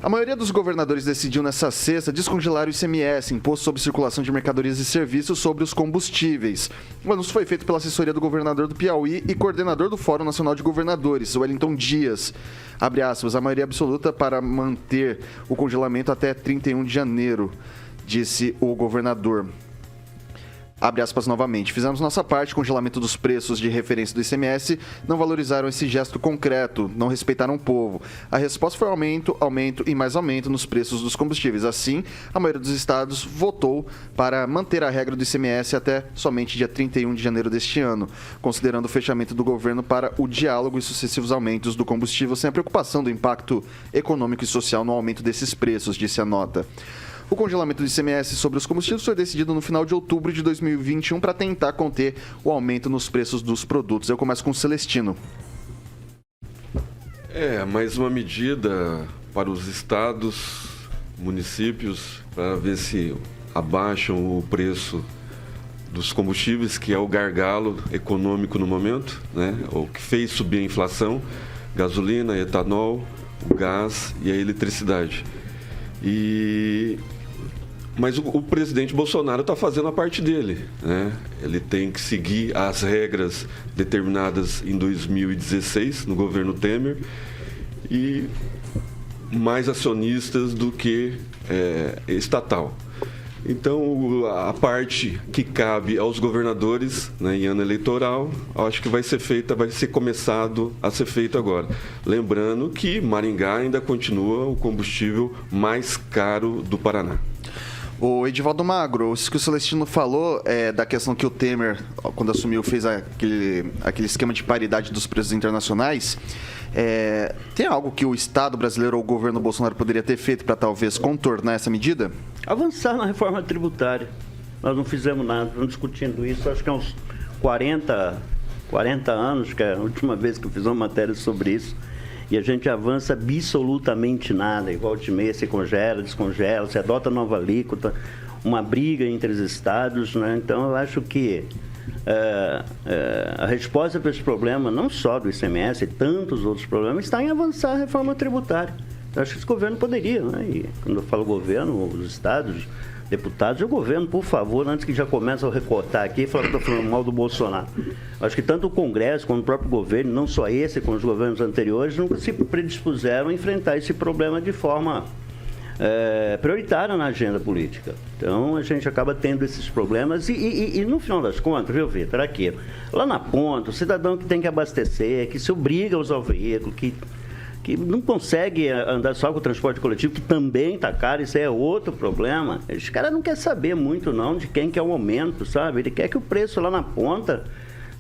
A maioria dos governadores decidiu nessa sexta descongelar o ICMS, Imposto sobre Circulação de Mercadorias e Serviços, sobre os combustíveis. O anúncio foi feito pela assessoria do governador do Piauí e coordenador do Fórum Nacional de Governadores, Wellington Dias. Abre aspas, a maioria absoluta para manter o congelamento até 31 de janeiro, disse o governador. Abre aspas novamente. Fizemos nossa parte, congelamento dos preços de referência do ICMS, não valorizaram esse gesto concreto, não respeitaram o povo. A resposta foi aumento, aumento e mais aumento nos preços dos combustíveis. Assim, a maioria dos estados votou para manter a regra do ICMS até somente dia 31 de janeiro deste ano, considerando o fechamento do governo para o diálogo e sucessivos aumentos do combustível, sem a preocupação do impacto econômico e social no aumento desses preços, disse a nota. O congelamento do ICMS sobre os combustíveis foi decidido no final de outubro de 2021 para tentar conter o aumento nos preços dos produtos. Eu começo com o Celestino. Mais uma medida para os estados, municípios, para ver se abaixam o preço dos combustíveis, que é o gargalo econômico no momento, né? O que fez subir a inflação, gasolina, etanol, o gás e a eletricidade. Mas o presidente Bolsonaro está fazendo a parte dele, né? Ele tem que seguir as regras determinadas em 2016, no governo Temer, e mais acionistas do que estatal. Então, a parte que cabe aos governadores, né, em ano eleitoral, acho que vai ser começado a ser feito agora. Lembrando que Maringá ainda continua o combustível mais caro do Paraná. O Edivaldo Magro, isso que o Celestino falou da questão que o Temer, quando assumiu, fez aquele esquema de paridade dos preços internacionais. Tem algo que o Estado brasileiro ou o governo Bolsonaro poderia ter feito para talvez contornar essa medida? Avançar na reforma tributária. Nós não fizemos nada, estamos discutindo isso, acho que há uns 40 anos, que é a última vez que eu fiz uma matéria sobre isso. E a gente avança absolutamente nada. Igual de meia, se congela, descongela, se adota nova alíquota, uma briga entre os estados, né? Então, eu acho que a resposta para esse problema, não só do ICMS, e tantos outros problemas, está em avançar a reforma tributária. Eu acho que esse governo poderia, né? E quando eu falo governo, os estados, deputados e o governo, por favor, antes que já comece a recortar aqui e falar que estou falando mal do Bolsonaro. Acho que tanto o Congresso como o próprio governo, não só esse, como os governos anteriores, nunca se predispuseram a enfrentar esse problema de forma prioritária na agenda política. Então, a gente acaba tendo esses problemas e no final das contas, viu, Vitor, aqui, lá na ponta, o cidadão que tem que abastecer, que se obriga a usar o veículo, que não consegue andar só com o transporte coletivo, que também está caro, isso é outro problema. Esse cara não quer saber muito, não, de quem quer o aumento, sabe? Ele quer que o preço lá na ponta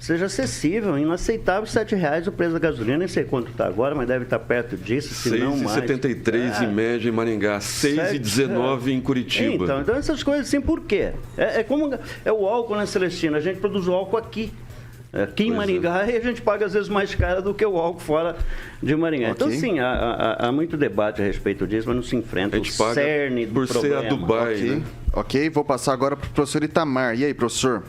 seja acessível, inaceitável, R$7 o preço da gasolina, nem sei quanto está agora, mas deve estar perto disso, se não mais. 6,73 em média em Maringá, 6,19 em Curitiba. Então essas coisas assim, por quê? É como o álcool, né, Celestina? A gente produz o álcool aqui em Maringá, e a gente paga às vezes mais caro do que o álcool fora de Maringá. Okay. Então, sim, há muito debate a respeito disso, mas não se enfrenta o cerne do problema. Por ser a Dubai, okay. Né? Ok, vou passar agora para o professor Itamar. E aí, professor?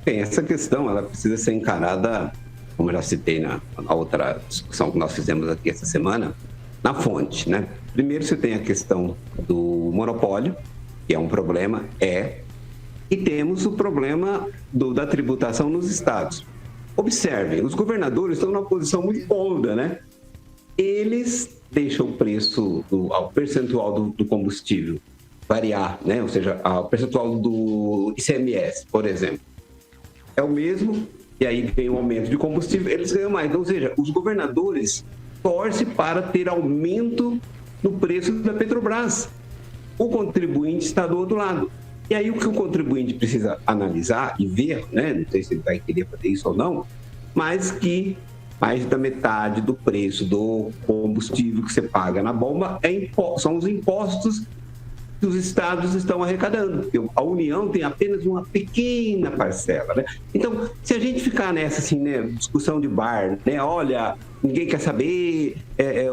Bem, essa questão ela precisa ser encarada, como eu já citei na outra discussão que nós fizemos aqui essa semana, na fonte, né? Primeiro você tem a questão do monopólio, que é um problema, e temos o problema da tributação nos estados. Observem, os governadores estão numa posição muito cômoda, né? Eles deixam o preço, o percentual do combustível variar, né? Ou seja, o percentual do ICMS, por exemplo, é o mesmo, e aí vem o aumento de combustível, eles ganham mais. Então, ou seja, os governadores torcem para ter aumento no preço da Petrobras. O contribuinte está do outro lado. E aí o que o contribuinte precisa analisar e ver, né? Não sei se ele vai querer fazer isso ou não, mas que mais da metade do preço do combustível que você paga na bomba são os impostos que os estados estão arrecadando, porque a União tem apenas uma pequena parcela, né? Então, se a gente ficar nessa assim, né, discussão de bar, né? Olha, ninguém quer saber,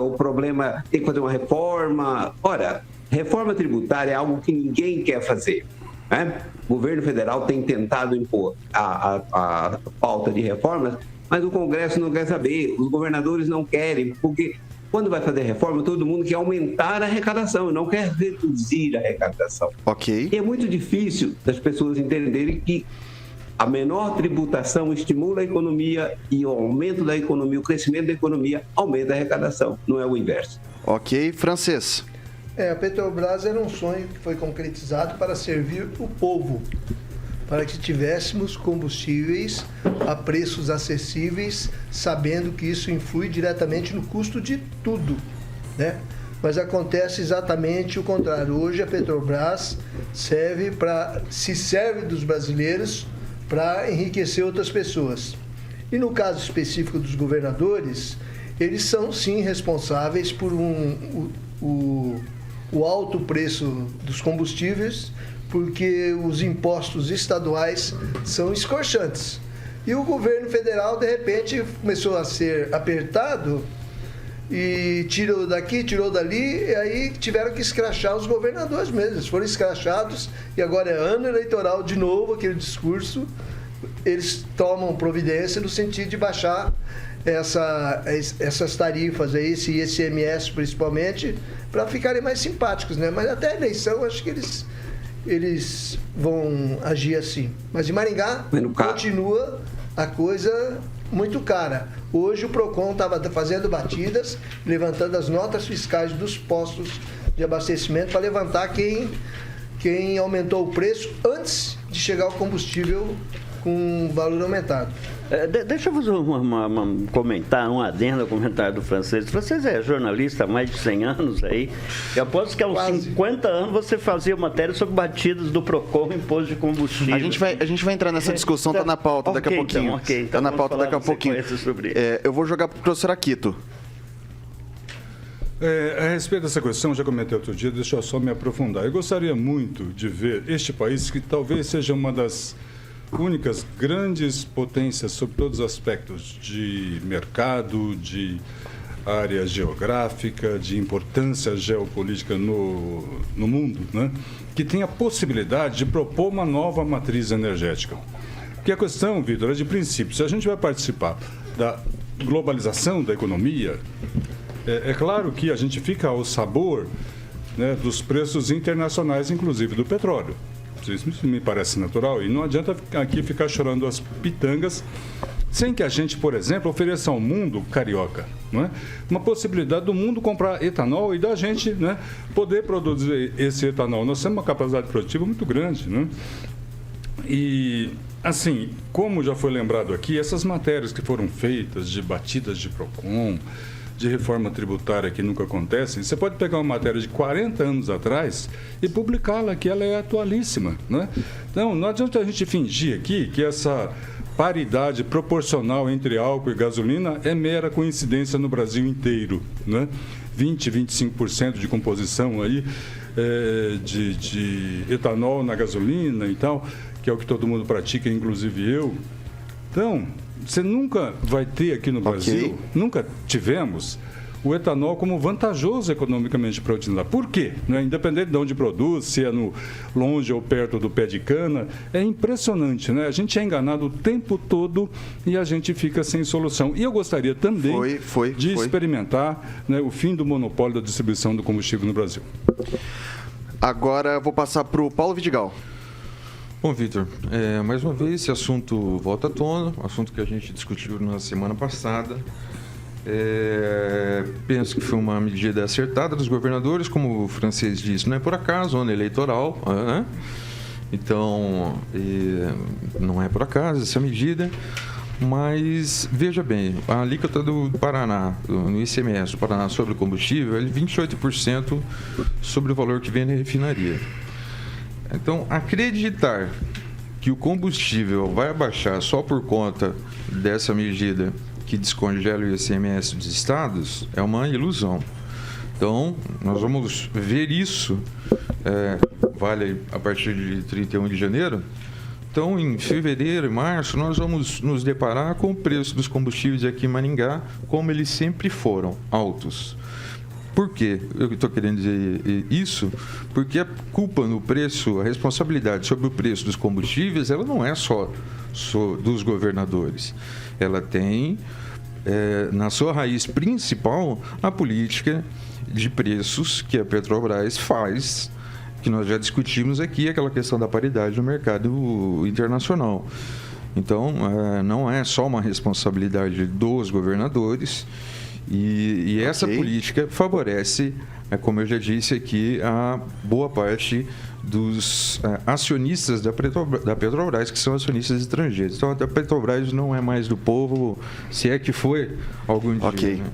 o problema tem que fazer uma reforma. Ora, reforma tributária é algo que ninguém quer fazer, né? O governo federal tem tentado impor a pauta de reformas, mas o Congresso não quer saber, os governadores não querem, porque Quando vai fazer reforma, todo mundo quer aumentar a arrecadação e não quer reduzir a arrecadação. Ok. E é muito difícil das pessoas entenderem que a menor tributação estimula a economia e o aumento da economia, o crescimento da economia, aumenta a arrecadação. Não é o inverso. Ok. Francês. A Petrobras era um sonho que foi concretizado para servir o povo, para que tivéssemos combustíveis a preços acessíveis, sabendo que isso influi diretamente no custo de tudo, né? Mas acontece exatamente o contrário. Hoje a Petrobras se serve dos brasileiros para enriquecer outras pessoas. E no caso específico dos governadores, eles são sim responsáveis por o alto preço dos combustíveis, porque os impostos estaduais são escorchantes. E o governo federal, de repente, começou a ser apertado e tirou daqui, tirou dali, e aí tiveram que escrachar os governadores mesmo. Eles foram escrachados e agora é ano eleitoral de novo, aquele discurso. Eles tomam providência no sentido de baixar essas tarifas, esse ICMS principalmente, para ficarem mais simpáticos, né? Mas até a eleição, acho que eles vão agir assim. Mas em Maringá continua a coisa muito cara. Hoje o PROCON estava fazendo batidas, levantando as notas fiscais dos postos de abastecimento para levantar quem aumentou o preço antes de chegar o combustível com valor aumentado. Deixa eu fazer um comentário, um adendo ao comentário do Francês. O Francês é jornalista há mais de 100 anos aí. Eu aposto que há uns 50 anos você fazia matéria sobre batidas do PROCON, imposto de combustível. A gente vai entrar nessa discussão, tá na pauta daqui a pouquinho. Então, tá na pauta daqui a pouquinho. Eu vou jogar para o professor Aquito. A respeito dessa questão, já comentei outro dia, deixa eu só me aprofundar. Eu gostaria muito de ver este país, que talvez seja uma das únicas grandes potências sobre todos os aspectos de mercado, de área geográfica, de importância geopolítica no mundo, né? Que tem a possibilidade de propor uma nova matriz energética. Porque a questão, Vitor, é de princípio. Se a gente vai participar da globalização da economia, é claro que a gente fica ao sabor, né, dos preços internacionais, inclusive do petróleo. Isso me parece natural e não adianta aqui ficar chorando as pitangas sem que a gente, por exemplo, ofereça ao mundo carioca, não é? Uma possibilidade do mundo comprar etanol e da gente, né, poder produzir esse etanol. Nós temos uma capacidade produtiva muito grande, né? E, assim, como já foi lembrado aqui, essas matérias que foram feitas de batidas de PROCON, de reforma tributária que nunca acontecem, você pode pegar uma matéria de 40 anos atrás e publicá-la, que ela é atualíssima, né? Então, não adianta a gente fingir aqui que essa paridade proporcional entre álcool e gasolina é mera coincidência no Brasil inteiro, né? 25% de composição aí de etanol na gasolina e tal, que é o que todo mundo pratica, inclusive eu. Então, você nunca vai ter aqui no Brasil, nunca tivemos, o etanol como vantajoso economicamente para utilizar. Por quê? Independente de onde produz, se é longe ou perto do pé de cana, é impressionante, né? A gente é enganado o tempo todo e a gente fica sem solução. E eu gostaria também de experimentar, né, o fim do monopólio da distribuição do combustível no Brasil. Agora eu vou passar para o Paulo Vidigal. Bom, Vitor, mais uma vez esse assunto volta à tona, assunto que a gente discutiu na semana passada. Penso que foi uma medida acertada dos governadores, como o Francês disse, não é por acaso, ano eleitoral, né? Então, não é por acaso essa medida, mas veja bem, a alíquota do Paraná, no ICMS do Paraná sobre o combustível, é 28% sobre o valor que vem na refinaria. Então, acreditar que o combustível vai abaixar só por conta dessa medida que descongela o ICMS dos estados é uma ilusão. Então, nós vamos ver isso, vale a partir de 31 de janeiro. Então, em fevereiro e março, nós vamos nos deparar com o preço dos combustíveis aqui em Maringá, como eles sempre foram, altos. Por quê? Eu estou querendo dizer isso porque a culpa no preço, a responsabilidade sobre o preço dos combustíveis, ela não é só dos governadores. Ela tem na sua raiz principal, a política de preços que a Petrobras faz, que nós já discutimos aqui, aquela questão da paridade no mercado internacional. Então, não é só uma responsabilidade dos governadores, e essa política favorece, como eu já disse aqui, a boa parte dos acionistas da Petrobras, que são acionistas estrangeiros. Então, a Petrobras não é mais do povo, se é que foi algum dia. Ok. Né?